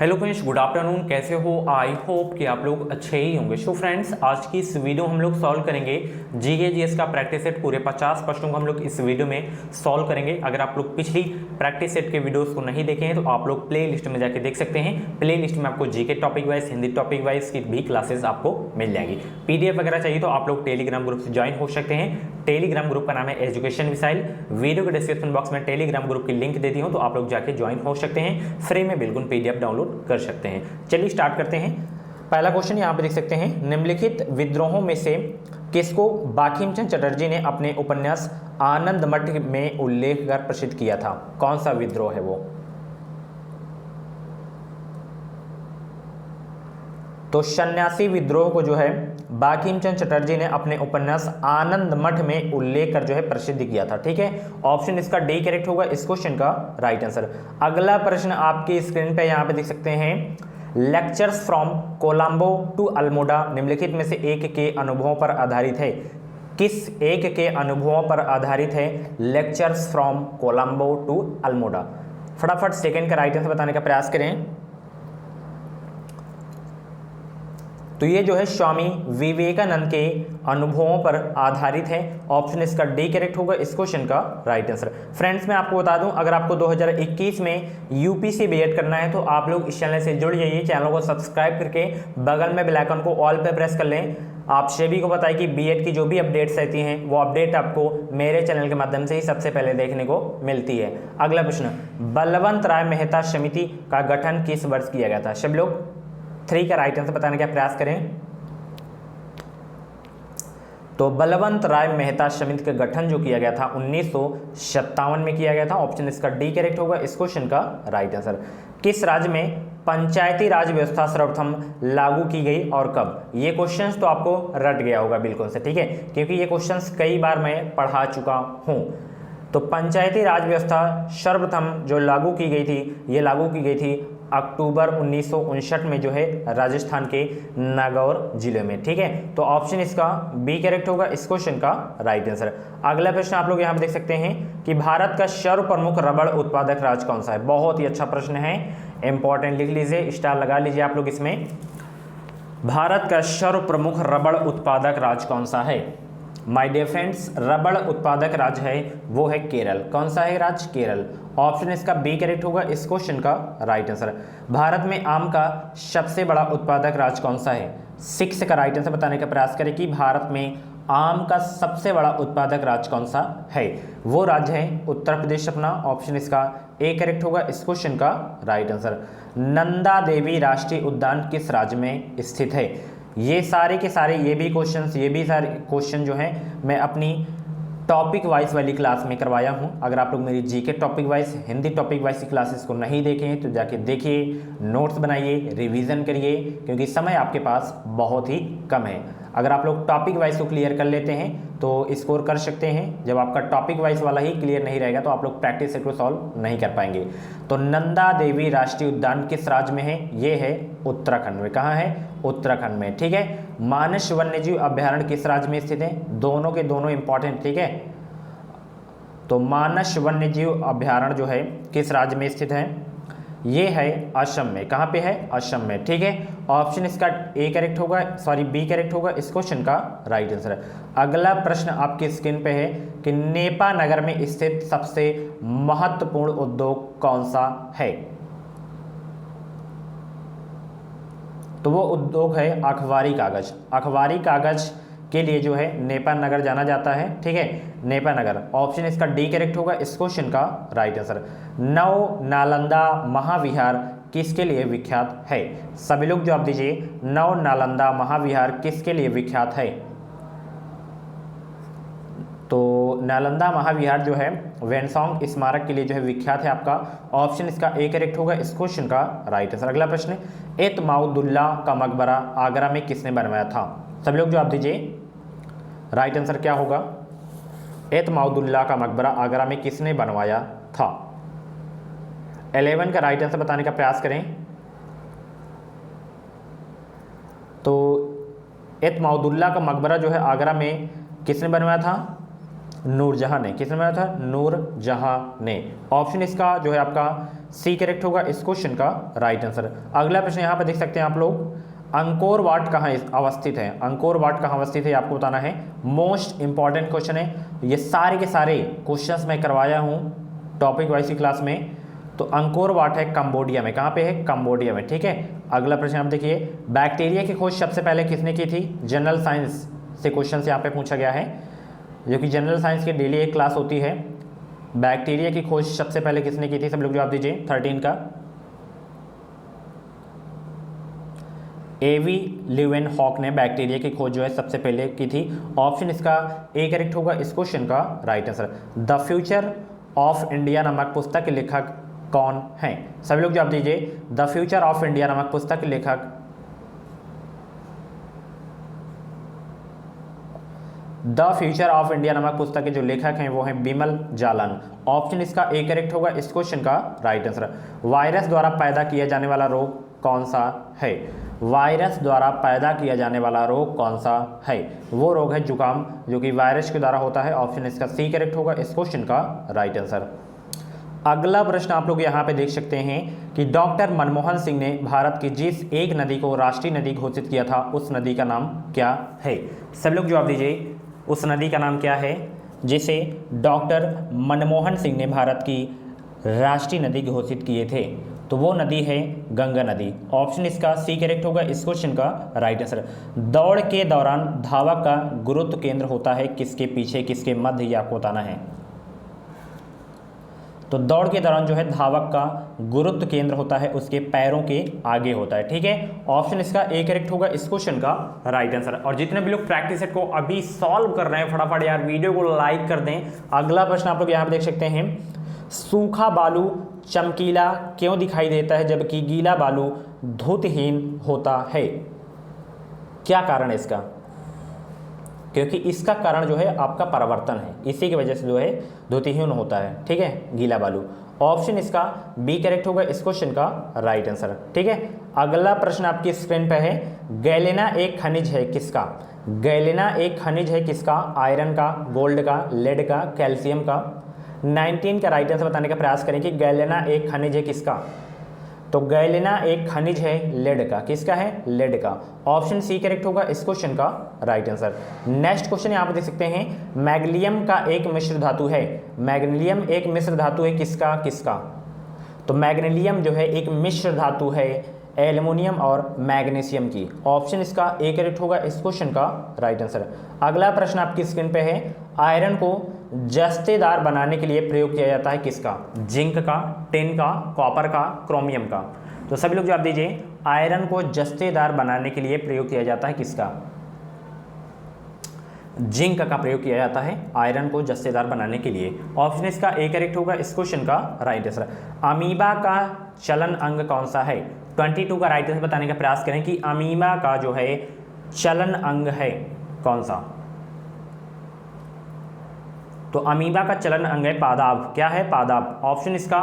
Hello friends, good afternoon. कैसे हो? I hope कि आप लोग अच्छे ही होंगे। सो फ्रेंड्स, आज की इस वीडियो हम लोग सॉल्व करेंगे जीके जीएस का प्रैक्टिस सेट। पूरे 50 प्रश्नों को हम लोग इस वीडियो में सॉल्व करेंगे। अगर आप लोग पिछली प्रैक्टिस सेट के वीडियोस को नहीं देखे हैं तो आप लोग प्ले लिस्ट में जाके देख सकते हैं। प्ले लिस्ट में आपको GK topic wise, Hindi topic wise की भी क्लासेस आपको मिल जाएंगी। पीडीएफ वगैरह चाहिए तो आप लोग टेलीग्राम ग्रुप से ज्वाइन हो सकते हैं। टेलीग्राम ग्रुप का नाम है एजुकेशन मिसाइल। वीडियो के डिस्क्रिप्शन बॉक्स में टेलीग्राम ग्रुप की लिंक दे दी हूं, तो आप लोग जाके ज्वाइन हो सकते हैं। फ्री में बिल्कुल पीडीएफ डाउनलोड कर सकते हैं। चलिए स्टार्ट करते हैं। पहला क्वेश्चन यहाँ पे देख सकते हैं, निम्नलिखित विद्रोहों में से किसको बंकिम चंद्र चटर्जी ने अपने उपन्यास आनंद मठ में उल्लेख कर प्रसिद्ध किया था? कौन सा विद्रोह है वो? तो सन्यासी विद्रोह को जो है बंकिम चंद्र चटर्जी ने अपने उपन्यास आनंद मठ में उल्लेख कर जो है प्रसिद्ध किया था। ठीक है, ऑप्शन इसका डी करेक्ट होगा इस क्वेश्चन का राइट आंसर। अगला प्रश्न आपकी स्क्रीन पे यहाँ पे देख सकते हैं, lectures from Colombo to Almora निम्नलिखित में से एक के अनुभवों पर आधारित है। किस एक के अनुभवों पर आधारित है lectures from Colombo to Almora? फटाफट सेकंड का राइट आंसर बताने का प्रयास करें। तो ये जो है स्वामी विवेकानंद के अनुभवों पर आधारित है। ऑप्शन इसका डी करेक्ट होगा इस क्वेश्चन का राइट आंसर। फ्रेंड्स, मैं आपको बता दूं, अगर आपको 2021 में यूपीसी बीएड करना है तो आप लोग इस चैनल से जुड़ जाइए। चैनल को सब्सक्राइब करके बगल में बेल आइकन को ऑल पे प्रेस कर लें। आप सभी को पता है कि बीएड की जो भी अपडेट्स रहती हैं वो अपडेट आपको मेरे चैनल के माध्यम से ही सबसे पहले देखने को मिलती है। अगला प्रश्न, बलवंत राय मेहता समिति का गठन किस वर्ष किया गया था? सब लोग 3 का राइट आंसर बताने का प्रयास करें। तो बलवंत राय मेहता समिति का गठन जो किया गया था 1957 में किया गया था। ऑप्शन इसका डी करेक्ट होगा इस क्वेश्चन का राइट आंसर। किस राज्य में पंचायती राज व्यवस्था सर्वप्रथम लागू की गई और कब? ये क्वेश्चंस तो आपको रट गया होगा बिल्कुल से, ठीक है, क्योंकि ये क्वेश्चंस कई बार मैं पढ़ा चुका हूं। तो पंचायती राज व्यवस्था सर्वप्रथम जो लागू की गई थी, ये लागू की गई थी अक्टूबर 1959 में जो है राजस्थान के नागौर जिले में। ठीक है, तो ऑप्शन इसका बी करेक्ट होगा इस क्वेश्चन का राइट आंसर। अगला प्रश्न आप लोग यहाँ पे देख सकते हैं कि भारत का सर्वप्रमुख रबड़ उत्पादक राज्य कौन सा है? बहुत ही अच्छा प्रश्न है, इंपॉर्टेंट, लिख लीजिए, स्टार लगा लीजिए आप लोग इसमें। भारत का सर्वप्रमुख रबड़ उत्पादक राज्य कौन सा है? माय डियर फ्रेंड्स, रबड़ उत्पादक राज्य है वो है केरल। कौन सा है राज्य? केरल। ऑप्शन इसका बी करेक्ट होगा इस क्वेश्चन का राइट आंसर। भारत में आम का सबसे बड़ा उत्पादक राज्य कौन सा है? 6 का राइट आंसर बताने का प्रयास करें कि भारत में आम का सबसे बड़ा उत्पादक राज्य कौन सा है? वो राज्य है उत्तर प्रदेश अपना। ऑप्शन इसका ए करेक्ट होगा इस क्वेश्चन का राइट आंसर। नंदा देवी राष्ट्रीय उद्यान किस राज्य में स्थित है? ये सारे के सारे ये भी सारे क्वेश्चन जो हैं मैं अपनी टॉपिक वाइज वाली क्लास में करवाया हूं। अगर आप लोग मेरी GK topic wise, Hindi topic wise की क्लासेस को नहीं देखे हैं तो जाके देखिए, नोट्स बनाइए, रिवीजन करिए, क्योंकि समय आपके पास बहुत ही कम है। अगर आप लोग टॉपिक वाइज को क्लियर कर लेते हैं तो स्कोर कर सकते हैं। जब आपका टॉपिक वाइज वाला ही क्लियर नहीं रहेगा तो आप लोग प्रैक्टिस सेट को सॉल्व नहीं कर पाएंगे। तो नंदा देवी राष्ट्रीय उद्यान किस राज्य में है? ये है उत्तराखंड में। कहाँ है? उत्तराखंड में। ठीक है, मानस वन्यजीव अभ्यारण्य किस राज्य में स्थित है? दोनों के दोनों इंपॉर्टेंट, ठीक है। तो मानस वन्यजीव अभ्यारण्य जो है किस राज्य में स्थित है? ये है असम में। कहाँ पे है? असम में। ठीक है, ऑप्शन इसका ए करेक्ट होगा, बी करेक्ट होगा इस क्वेश्चन का राइट आंसर। अगला प्रश्न आपकी स्क्रीन पे है कि नेपा नगर में स्थित सबसे महत्वपूर्ण उद्योग कौन सा है? तो वो उद्योग है अखबारी कागज। अखबारी कागज के लिए जो है नेपा नगर जाना जाता है। ठीक है, नेपा नगर। ऑप्शन इसका डी करेक्ट होगा इस क्वेश्चन का राइट आंसर। नव नालंदा महाविहार किसके लिए विख्यात है? सभी लोग जवाब दीजिए, नव नालंदा महाविहार किसके लिए विख्यात है? तो नालंदा महाविहार जो है वेनसोंग स्मारक के लिए जो है विख्यात है आपका। ऑप्शन इसका ए करेक्ट होगा इस क्वेश्चन का राइट आंसर। अगला प्रश्न, एतमाउद्दौला का मकबरा आगरा में किसने बनवाया था? सभी लोग जवाब दीजिए, राइट आंसर क्या होगा? एतमाउद्दौला का मकबरा आगरा में किसने बनवाया था? 11 का राइट आंसर बताने का प्रयास करें। तो एतमाउद्दौला का मकबरा जो है आगरा में किसने बनवाया था? नूरजहां ने। किसने बनाया था? नूरजहां ने। ऑप्शन इसका जो है आपका सी करेक्ट होगा इस क्वेश्चन का राइट आंसर। अगला प्रश्न यहाँ पर देख सकते हैं आप लोग, अंकोर वाट कहाँ अवस्थित है? अंकोर वाट कहाँ अवस्थित है आपको बताना है। मोस्ट इंपॉर्टेंट क्वेश्चन है, ये सारे के सारे क्वेश्चंस मैं करवाया हूँ टॉपिक वाइज की क्लास में। तो अंकोर वाट है कंबोडिया में, कहाँ पे है? कंबोडिया में, ठीक है। अगला प्रश्न आप देखिए, बैक्टीरिया की खोज सबसे पहले किसने की थी? जनरल साइंस से क्वेश्चन यहाँ पे पूछा गया है, जो कि जनरल साइंस की डेली एक क्लास होती है। बैक्टीरिया की खोज सबसे पहले किसने की थी? सब लोग जवाब दीजिए 13 का। एवी ल्यूवेनहॉक ने बैक्टीरिया की खोज जो है सबसे पहले की थी। ऑप्शन इसका ए करेक्ट होगा इस क्वेश्चन का right answer. The future of India नामक पुस्तक के लेखक कौन है? सभी लोग जवाब दीजिए। द फ्यूचर ऑफ इंडिया नामक पुस्तक के लेखक द फ्यूचर ऑफ इंडिया नामक पुस्तक के जो लेखक हैं वो हैं बिमल जालन। ऑप्शन इसका ए करेक्ट होगा इस क्वेश्चन का राइट आंसर। वायरस द्वारा पैदा किया जाने वाला रोग कौन सा है? वायरस द्वारा पैदा किया जाने वाला रोग कौन सा है? वो रोग है जुकाम, जो कि वायरस के द्वारा होता है। ऑप्शन इसका सी करेक्ट होगा इस क्वेश्चन का राइट आंसर। अगला प्रश्न आप लोग यहाँ पे देख सकते हैं कि डॉक्टर मनमोहन सिंह ने भारत की जिस एक नदी को राष्ट्रीय नदी घोषित किया था उस नदी का नाम क्या है? सब लोग जवाब दीजिए, उस नदी का नाम क्या है जिसे डॉक्टर मनमोहन सिंह ने भारत की राष्ट्रीय नदी घोषित किए थे? तो वो नदी है गंगा नदी। ऑप्शन इसका सी करेक्ट होगा इस क्वेश्चन का राइट आंसर। दौड़ के दौरान धावक का गुरुत्व केंद्र होता है किसके पीछे, किसके मध्य, ये आपको बताना है। तो दौड़ के दौरान जो है धावक का गुरुत्व केंद्र होता है उसके पैरों के आगे होता है, ठीक है। ऑप्शन इसका ए करेक्ट होगा इस क्वेश्चन का राइट आंसर। और जितने भी लोग प्रैक्टिस सेट को अभी सॉल्व कर रहे हैं फटाफट यार वीडियो को लाइक कर दें। अगला प्रश्न आप लोग यहाँ पे देख सकते हैं, सूखा बालू चमकीला क्यों दिखाई देता है जबकि गीला बालू धुतहीन होता है? क्या कारण है इसका? क्योंकि इसका कारण जो है आपका परावर्तन है, इसी की वजह से जो है धुतहीन होता है, ठीक है, गीला बालू। ऑप्शन इसका बी करेक्ट होगा इस क्वेश्चन का राइट आंसर, ठीक है। अगला प्रश्न आपकी स्क्रीन पे है, गैलेना एक खनिज है किसका? गैलेना एक खनिज है किसका? आयरन का, गोल्ड का, लेड का, कैल्शियम का। 19 का राइट आंसर बताने का प्रयास करें कि गैलेना एक खनिज है किसका? तो गैलेना एक खनिज है लेड का। किसका है? लेड का। ऑप्शन सी करेक्ट होगा इस क्वेश्चन का राइट आंसर। नेक्स्ट क्वेश्चन यहाँ पर देख सकते हैं, मैग्नीशियम का एक मिश्र धातु है। मैग्नीशियम एक मिश्र धातु है किसका? किसका? तो मैग्नीशियम जो है एक मिश्र धातु है एल्युमिनियम और मैग्नीशियम की। ऑप्शन इसका ए करेक्ट होगा इस क्वेश्चन का राइट आंसर। अगला प्रश्न आपकी स्क्रीन पे है, आयरन को जस्तेदार बनाने के लिए प्रयोग किया जाता है किसका? जिंक का, टिन का, कॉपर का, क्रोमियम का। तो सभी लोग जवाब दीजिए, आयरन को जस्तेदार बनाने के लिए प्रयोग किया जाता है किसका? जिंक का प्रयोग किया जाता है आयरन को जस्तेदार बनाने के लिए। ऑप्शन इसका ए करेक्ट होगा इस क्वेश्चन का राइट आंसर। अमीबा का चलन अंग कौन सा है? 22 का राइट आंसर बताने का प्रयास करें कि अमीबा का जो है चलन अंग है कौन सा? तो अमीबा का चलन अंग है पादाब। क्या है? पादाब। ऑप्शन इसका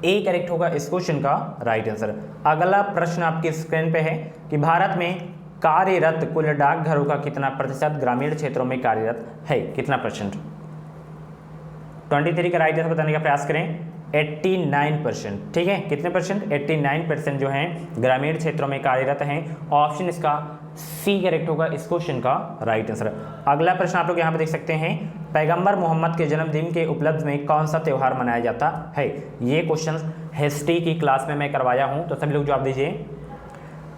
ए करेक्ट होगा इस क्वेश्चन का राइट आंसर। अगला प्रश्न आपकी स्क्रीन पे है कि भारत में कार्यरत कुल डाकघरों का कितना प्रतिशत ग्रामीण क्षेत्रों में कार्यरत है? कितना परसेंट? 23 का राइट आंसर बताने का प्रयास करें। 89%, ठीक है। कितने परसेंट? 89% जो हैं ग्रामीण क्षेत्रों में कार्यरत हैं। ऑप्शन इसका सी करेक्ट होगा इस क्वेश्चन का राइट आंसर। अगला प्रश्न आप लोग यहाँ पे देख सकते हैं, पैगंबर मोहम्मद के जन्मदिन के उपलक्ष्य में कौन सा त्यौहार मनाया जाता है? ये क्वेश्चन हिस्ट्री की क्लास में मैं करवाया हूँ, तो सभी लोग जवाब दीजिए।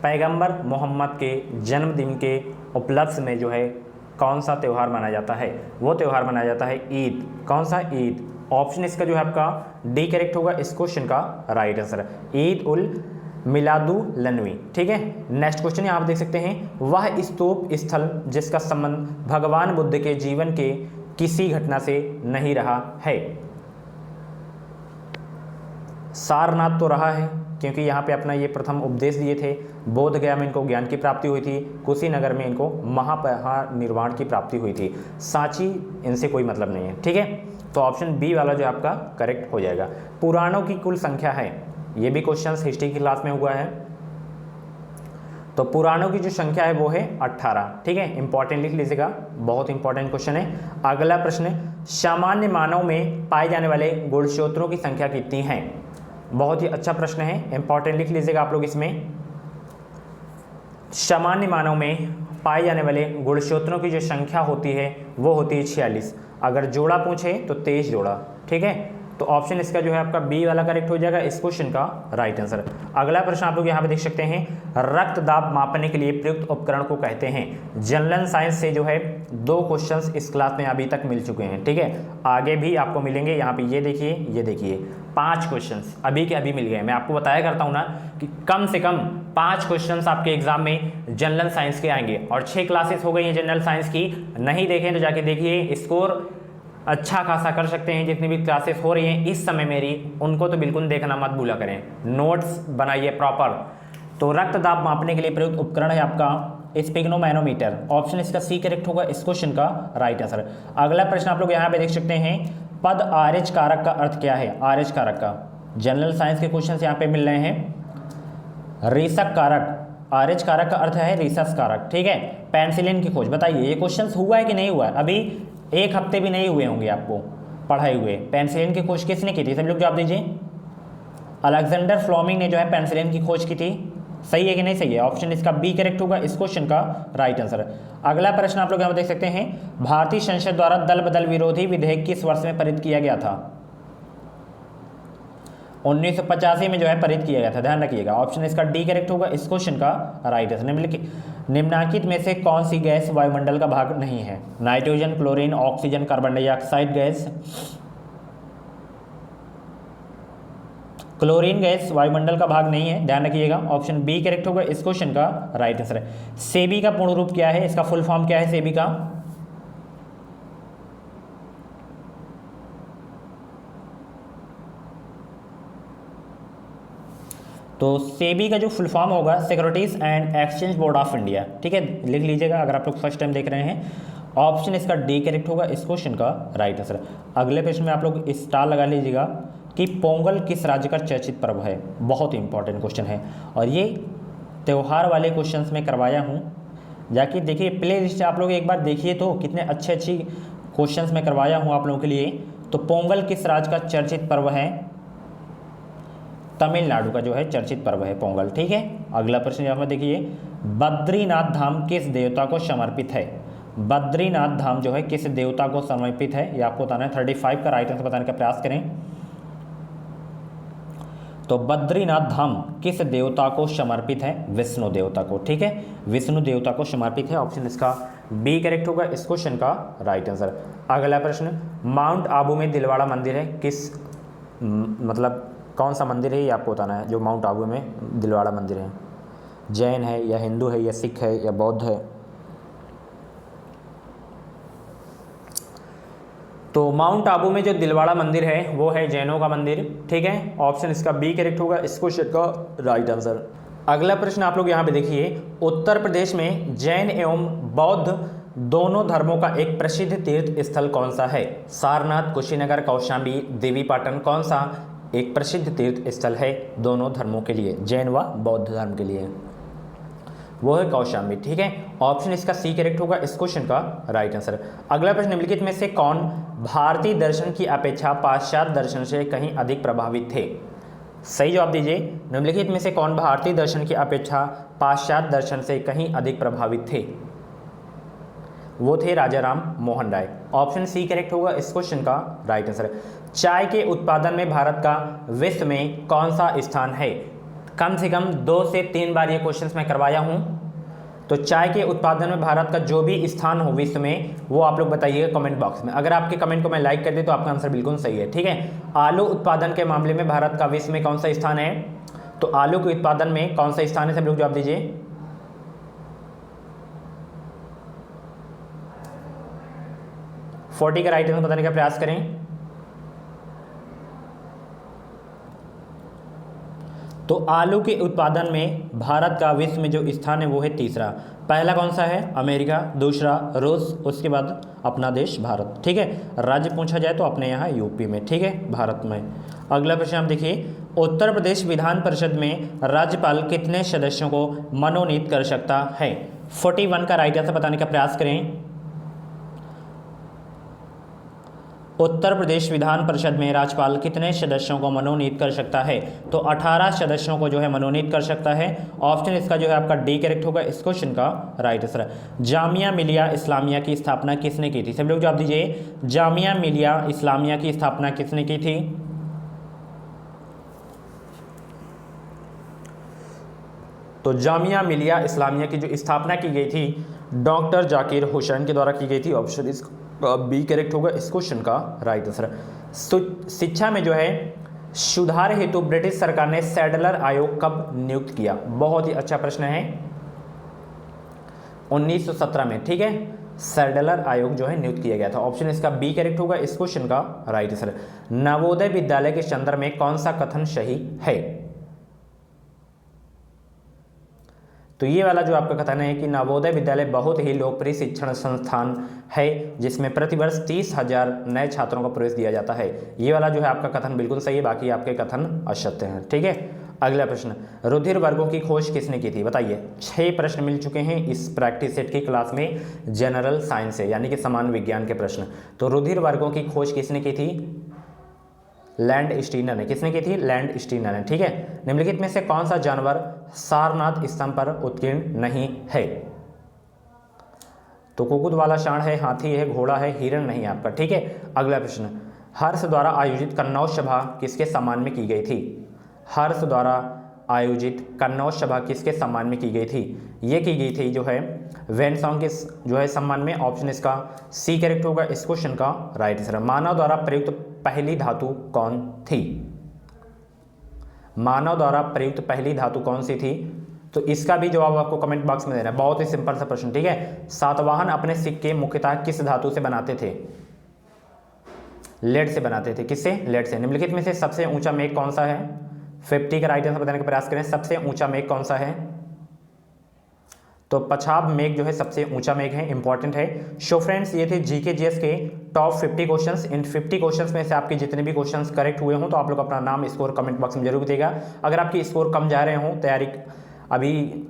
पैगंबर मोहम्मद के जन्मदिन के उपलक्ष्य में जो है कौन सा त्यौहार मनाया जाता है? वो त्यौहार मनाया जाता है ईद। कौन सा? ईद। ऑप्शन इसका जो है आपका डी करेक्ट होगा इस क्वेश्चन का राइट आंसर, ईद उल मिलादुन्नबी, ठीक है। नेक्स्ट क्वेश्चन यहाँ आप देख सकते हैं, वह स्तूप स्थल जिसका संबंध भगवान बुद्ध के जीवन के किसी घटना से नहीं रहा है? सारनाथ तो रहा है, क्योंकि यहाँ पे अपना ये प्रथम उपदेश दिए थे। बोध गया में इनको ज्ञान की प्राप्ति हुई थी। कुशीनगर में इनको महापरिनिर्वाण की प्राप्ति हुई थी। सांची इनसे कोई मतलब नहीं है, ठीक है। तो ऑप्शन बी वाला जो आपका करेक्ट हो जाएगा। पुराणों की कुल संख्या है, ये भी क्वेश्चन हिस्ट्री की क्लास में हुआ है। तो पुराणों की जो संख्या है वो है 18, ठीक है। इंपॉर्टेंट लिख लीजिएगा, बहुत इंपॉर्टेंट क्वेश्चन है। अगला प्रश्न, सामान्य मानव में पाए जाने वाले गुणसूत्रों की संख्या कितनी है? बहुत ही अच्छा प्रश्न है, इंपॉर्टेंट लिख लीजिएगा आप लोग इसमें। सामान्य मानव में पाए जाने वाले गुणसूत्रों की जो संख्या होती है वो होती है 46। अगर जोड़ा पूछे तो 23 जोड़ा, ठीक है। तो ऑप्शन इसका जो है आपका बी वाला करेक्ट हो जाएगा इस क्वेश्चन का राइट आंसर। अगला प्रश्न आप लोग यहाँ पे देख सकते हैं, रक्त दाब मापने के लिए प्रयुक्त उपकरण को कहते हैं। जनरल साइंस से जो है 2 क्वेश्चंस इस क्लास में अभी तक मिल चुके हैं, ठीक है। आगे भी आपको मिलेंगे, यहाँ पे ये देखिए 5 क्वेश्चंस अभी के अभी मिल गए। मैं आपको बताया करता हूँ ना कि कम से कम 5 क्वेश्चंस आपके एग्जाम में जनरल साइंस के आएंगे, और 6 क्लासेस हो गई हैं जनरल साइंस की। नहीं देखें तो जाके देखिए, स्कोर अच्छा खासा कर सकते हैं। जितनी भी क्लासेस हो रही हैं इस समय मेरी, उनको तो बिल्कुल देखना मत भूला करें, नोट्स बनाइए प्रॉपर। तो रक्त दाब मापने के लिए प्रयुक्त उपकरण है आपका स्पिग्नोमैनोमीटर। ऑप्शन इसका सी करेक्ट होगा इस क्वेश्चन का राइट आंसर। अगला प्रश्न आप लोग यहाँ पे देख सकते हैं, पद आर्यज कारक का अर्थ क्या है? आर्यज कारक का जनरल साइंस के क्वेश्चन यहाँ पे मिल रहे हैं। रीसक कारक, आर्यज कारक का अर्थ है रीसस कारक, ठीक है। पेनिसिलिन की खोज, बताइए ये क्वेश्चन हुआ है कि नहीं हुआ है? अभी 1 हफ्ते भी नहीं हुए होंगे आपको पढ़ाए हुए। पेनिसिलिन की खोज किसने की थी? सब लोग जवाब दीजिए। अलेक्जेंडर फ्लेमिंग ने जो है पेनिसिलिन की खोज की थी। सही है कि नहीं सही है? ऑप्शन इसका बी करेक्ट होगा इस क्वेश्चन का राइट आंसर। अगला प्रश्न आप लोग यहाँ देख सकते हैं, भारतीय संसद द्वारा दल बदल विरोधी विधेयक किस वर्ष में पारित किया गया था? 1985 में जो है पारित किया गया था, ध्यान रखिएगा। ऑप्शन इसका डी करेक्ट होगा इस क्वेश्चन का राइट आंसर। निम्नलिखित में से कौन सी गैस वायुमंडल का भाग नहीं है? Nitrogen, chlorine, oxygen, carbon dioxide gas. Chlorine gas वायुमंडल का भाग नहीं है, ध्यान रखिएगा। ऑप्शन बी करेक्ट होगा इस क्वेश्चन का राइट आंसर। सेबी का पूर्ण रूप क्या है? इसका फुल फॉर्म क्या है सेबी का? तो सेबी का जो फुल फॉर्म होगा securities and exchange board of India, ठीक है, लिख लीजिएगा अगर आप लोग फर्स्ट टाइम देख रहे हैं। ऑप्शन इसका डी करेक्ट होगा इस क्वेश्चन का राइट आंसर। अगले प्रश्न में आप लोग स्टार लगा लीजिएगा कि पोंगल किस राज्य का चर्चित पर्व है? बहुत इंपॉर्टेंट क्वेश्चन है, और ये त्यौहार वाले क्वेश्चंस में करवाया हूँ। जाके देखिए प्ले लिस्ट आप लोग एक बार देखिए तो कितने अच्छे क्वेश्चंस में करवाया हूँ आप लोगों के लिए। तो पोंगल किस राज्य का चर्चित पर्व है? तमिलनाडु का जो है चर्चित पर्व है पोंगल, ठीक है। अगला प्रश्न यहाँ पर देखिए, बद्रीनाथ धाम किस देवता को समर्पित है? बद्रीनाथ धाम जो है किस देवता को समर्पित है, ये आपको बताना है। 35 का राइट आंसर बताने का प्रयास करें। तो बद्रीनाथ धाम किस देवता को समर्पित है? विष्णु देवता को, ठीक है, विष्णु देवता को समर्पित है। ऑप्शन इसका बी करेक्ट होगा इस क्वेश्चन का राइट आंसर। अगला प्रश्न, माउंट आबू में दिलवाड़ा मंदिर है किस, मतलब कौन सा मंदिर है ये आपको बताना है। जो माउंट आबू में दिलवाड़ा मंदिर है, जैन है या हिंदू है या सिख है या बौद्ध है? तो माउंट आबू में जो दिलवाड़ा मंदिर है वो है जैनों का मंदिर, ठीक है। ऑप्शन इसका बी करेक्ट होगा इस क्वेश्चन का राइट आंसर। अगला प्रश्न आप लोग यहाँ पे देखिए, उत्तर प्रदेश में जैन एवं बौद्ध दोनों धर्मों का एक प्रसिद्ध तीर्थ स्थल कौन सा है? सारनाथ, कुशीनगर, कौशाम्बी, देवीपाटन, कौन सा एक प्रसिद्ध तीर्थ स्थल है दोनों धर्मों के लिए, जैन व बौद्ध धर्म के लिए? वो है कौशाम्बी, ठीक है। ऑप्शन इसका सी करेक्ट होगा इस क्वेश्चन का राइट आंसर। अगला प्रश्न, निम्नलिखित में से कौन भारतीय दर्शन की अपेक्षा पाश्चात्य दर्शन से कहीं अधिक प्रभावित थे? सही जवाब दीजिए। निम्नलिखित में से कौन भारतीय दर्शन की अपेक्षा पाश्चात्य दर्शन से कहीं अधिक प्रभावित थे? वो थे राजा Ram Mohan Roy. Option C correct होगा इस क्वेश्चन का राइट आंसर। चाय के उत्पादन में भारत का विश्व में कौन सा स्थान है? कम से कम 2 से 3 बार ये क्वेश्चंस मैं करवाया हूँ। तो चाय के उत्पादन में भारत का जो भी स्थान हो विश्व में, वो आप लोग बताइएगा कमेंट बॉक्स में। अगर आपके कमेंट को मैं लाइक कर दे तो आपका आंसर बिल्कुल सही है, ठीक है। आलू उत्पादन के मामले में भारत का विश्व में कौन सा स्थान है? तो आलू के उत्पादन में कौन सा स्थान है, सब लोग जवाब दीजिए। फोर्टी का राइट आंसर बताने का प्रयास करें। तो आलू के उत्पादन में भारत का विश्व में जो स्थान है वो है तीसरा। पहला कौन सा है? अमेरिका, दूसरा रूस, उसके बाद अपना देश भारत, ठीक है। राज्य पूछा जाए तो अपने यहाँ यूपी में, ठीक है, भारत में। अगला प्रश्न आप देखिए, उत्तर प्रदेश विधान परिषद में राज्यपाल कितने सदस्यों को मनोनीत कर सकता है? 41 का राइट आंसर बताने का प्रयास करें। उत्तर प्रदेश विधान परिषद में राज्यपाल कितने सदस्यों को मनोनीत कर सकता है? तो 18 सदस्यों को जो है मनोनीत कर सकता है। ऑप्शन इसका जो है आपका डी करेक्ट होगा इस क्वेश्चन का राइट आंसर। जामिया मिलिया इस्लामिया की स्थापना किसने की थी? सभी लोग जवाब दीजिए, जामिया मिलिया इस्लामिया की स्थापना किसने की थी? तो जामिया मिलिया इस्लामिया की जो स्थापना की गई थी डॉक्टर जाकिर हुसैन के द्वारा की गई थी। ऑप्शन इसका बी करेक्ट होगा इस क्वेश्चन का राइट आंसर। शिक्षा में जो है सुधार हेतु ब्रिटिश सरकार ने सैडलर आयोग कब नियुक्त किया? बहुत ही अच्छा प्रश्न है, 1917 में, ठीक है, सैडलर आयोग जो है नियुक्त किया गया था। ऑप्शन इसका बी करेक्ट होगा इस क्वेश्चन का राइट आंसर। नवोदय विद्यालय के संदर्भ में कौन सा कथन सही है? तो ये वाला जो आपका कथन है कि नवोदय विद्यालय बहुत ही लोकप्रिय शिक्षण संस्थान है जिसमें प्रतिवर्ष 30,000 नए छात्रों को प्रवेश दिया जाता है। ये वाला जो है आपका कथन बिल्कुल सही है, बाकी आपके कथन असत्य हैं, ठीक है। अगला प्रश्न, रुधिर वर्गों की खोज किसने की थी? बताइए। 6 प्रश्न मिल चुके हैं इस प्रैक्टिस सेट की क्लास में, जनरल साइंस से यानी कि सामान्य विज्ञान के प्रश्न। तो रुधिर वर्गों की खोज किसने की थी? लैंड स्टीनर ने। किसने की थी? लैंड स्टीनर ने, ठीक है। निम्नलिखित में से कौन सा जानवर सारनाथ स्तंभ पर उत्कीर्ण नहीं है? तो कुकुट वाला सांड है, हाथी है, घोड़ा है, हिरण नहीं आपका, ठीक है। अगला प्रश्न, हर्ष द्वारा आयोजित कन्नौज सभा किसके सम्मान में की गई थी? हर्ष द्वारा आयोजित कन्नौज सभा किसके सम्मान में की गई थी? ये की गई थी जो है वेनसॉन्ग के जो है सम्मान में। ऑप्शन इसका सी करेक्ट होगा इस क्वेश्चन का राइट आंसर। मानव द्वारा प्रयुक्त पहली धातु कौन थी? मानव द्वारा प्रयुक्त पहली धातु कौन सी थी? तो इसका भी जवाब आपको कमेंट बॉक्स में देना है। बहुत ही सिंपल सा प्रश्न, ठीक है। सातवाहन अपने सिक्के मुख्यतः किस धातु से बनाते थे? लेड से बनाते थे। किससे? लेड से। निम्नलिखित में से सबसे ऊंचा मेघ कौन सा है? 50 का राइट आंसर बताने का प्रयास करें। सबसे ऊंचा मेघ कौन सा है? तो पछाब मेघ जो है सबसे ऊंचा मेघ है, इंपॉर्टेंट है। सो फ्रेंड्स, ये थे जीके जीएस के टॉप 50 क्वेश्चंस। इन 50 क्वेश्चंस में से आपके जितने भी क्वेश्चंस करेक्ट हुए हों तो आप लोग अपना नाम स्कोर कमेंट बॉक्स में जरूर देगा। अगर आपकी स्कोर कम जा रहे हों, तैयारी अभी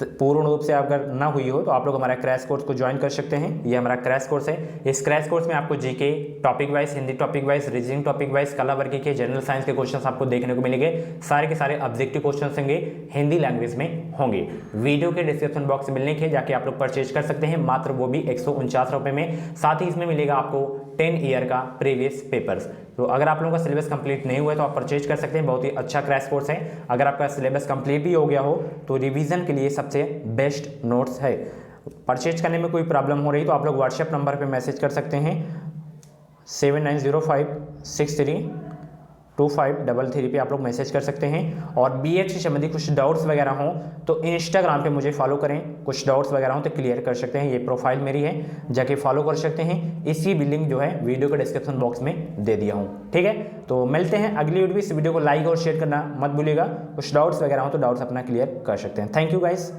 पूर्ण रूप से अगर ना हुई हो तो आप लोग हमारा क्रैश कोर्स को ज्वाइन कर सकते हैं। ये हमारा क्रैश कोर्स है। इस क्रैश कोर्स में आपको GK topic wise, Hindi topic wise, reasoning topic wise, कला वर्ग के, जनरल साइंस के क्वेश्चंस आपको देखने को मिलेंगे। सारे के सारे ऑब्जेक्टिव क्वेश्चंस होंगे, हिंदी लैंग्वेज में होंगे। वीडियो के डिस्क्रिप्शन बॉक्स में लिंक है, जाके आप लोग परचेज कर सकते हैं, मात्र वो भी 149 रुपये में। साथ ही इसमें मिलेगा आपको 10 ईयर का प्रीवियस पेपर्स। तो अगर आप लोगों का सिलेबस कंप्लीट नहीं हुआ है तो आप परचेज कर सकते हैं। बहुत ही अच्छा क्रैश कोर्स है। अगर आपका सिलेबस कंप्लीट भी हो गया हो तो रिवीजन के लिए सबसे बेस्ट नोट्स है। परचेज करने में कोई प्रॉब्लम हो रही तो आप लोग व्हाट्सएप नंबर पे मैसेज कर सकते हैं 7905632533 पे आप लोग मैसेज कर सकते हैं। और बीएड से संबंधित कुछ डाउट्स वगैरह हों तो इंस्टाग्राम पे मुझे फॉलो करें। कुछ डाउट्स वगैरह हों तो क्लियर कर सकते हैं। ये प्रोफाइल मेरी है, जाके फॉलो कर सकते हैं। इसी भी लिंक जो है वीडियो के डिस्क्रिप्शन बॉक्स में दे दिया हूँ, ठीक है। तो मिलते हैं अगली वीडियो में। इस वीडियो को लाइक और शेयर करना मत भूलिएगा। कुछ डाउट्स वगैरह हो तो डाउट्स अपना क्लियर कर सकते हैं। Thank you guys.